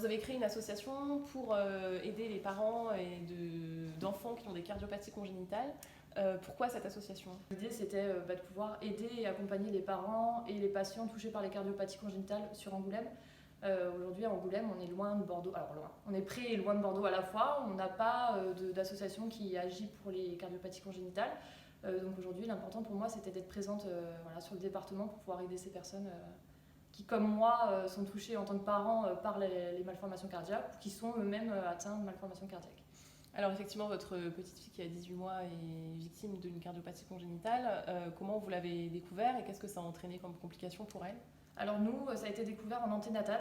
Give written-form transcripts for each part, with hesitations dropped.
vous avez créé une association pour aider les parents d'enfants qui ont des cardiopathies congénitales. Pourquoi cette association? L'idée c'était de pouvoir aider et accompagner les parents et les patients touchés par les cardiopathies congénitales sur Angoulême. Aujourd'hui à Angoulême on est loin de Bordeaux, alors loin, on est près et loin de Bordeaux à la fois, on n'a pas d'association qui agit pour les cardiopathies congénitales. Donc aujourd'hui l'important pour moi c'était d'être présente sur le département pour pouvoir aider ces personnes qui comme moi sont touchées en tant que parents par les malformations cardiaques ou qui sont eux-mêmes atteints de malformations cardiaques. Alors effectivement, votre petite fille qui a 18 mois est victime d'une cardiopathie congénitale. Comment vous l'avez découvert et qu'est-ce que ça a entraîné comme complication pour elle? Alors nous, ça a été découvert en anténatal.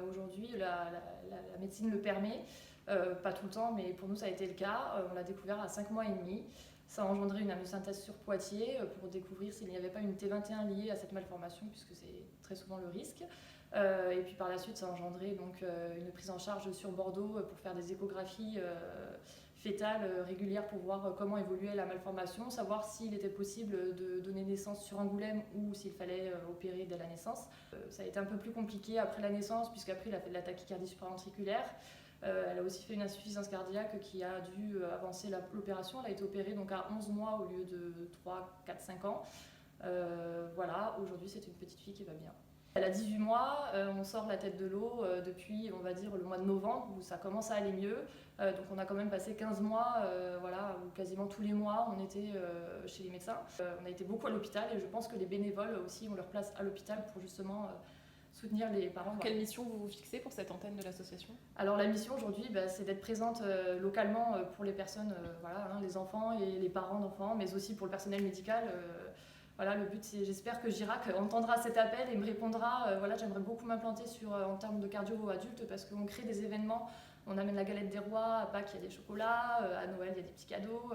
Aujourd'hui, la médecine le permet. Pas tout le temps, mais pour nous, ça a été le cas. On l'a découvert à 5 mois et demi. Ça a engendré une amyosynthèse sur Poitiers pour découvrir s'il n'y avait pas une T21 liée à cette malformation, puisque c'est très souvent le risque. Et puis par la suite, ça a engendré donc, une prise en charge sur Bordeaux pour faire des échographies fétales régulières pour voir comment évoluait la malformation, savoir s'il était possible de donner naissance sur Angoulême ou s'il fallait opérer dès la naissance. Ça a été un peu plus compliqué après la naissance, puisqu'après il a fait de la tachycardie supraventriculaire. Elle a aussi fait une insuffisance cardiaque qui a dû avancer l'opération. Elle a été opérée donc à 11 mois au lieu de 3, 4, 5 ans. Voilà, aujourd'hui c'est une petite fille qui va bien. Elle a 18 mois, on sort la tête de l'eau depuis, on va dire, le mois de novembre où ça commence à aller mieux. Donc on a quand même passé 15 mois, où quasiment tous les mois on était chez les médecins. On a été beaucoup à l'hôpital et je pense que les bénévoles aussi ont leur place à l'hôpital pour justement soutenir les parents. Quelle mission vous vous fixez pour cette antenne de l'association? Alors la mission aujourd'hui, c'est d'être présente localement pour les personnes, les enfants et les parents d'enfants, mais aussi pour le personnel médical. Le but, c'est, j'espère que Girac entendra cet appel et me répondra. J'aimerais beaucoup m'implanter en termes de cardio adultes parce qu'on crée des événements. On amène la galette des rois, à Pâques il y a des chocolats, à Noël il y a des petits cadeaux,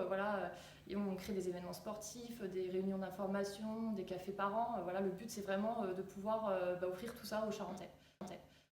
et on crée des événements sportifs, des réunions d'information, des cafés par an. Le but c'est vraiment de pouvoir offrir tout ça aux Charentais.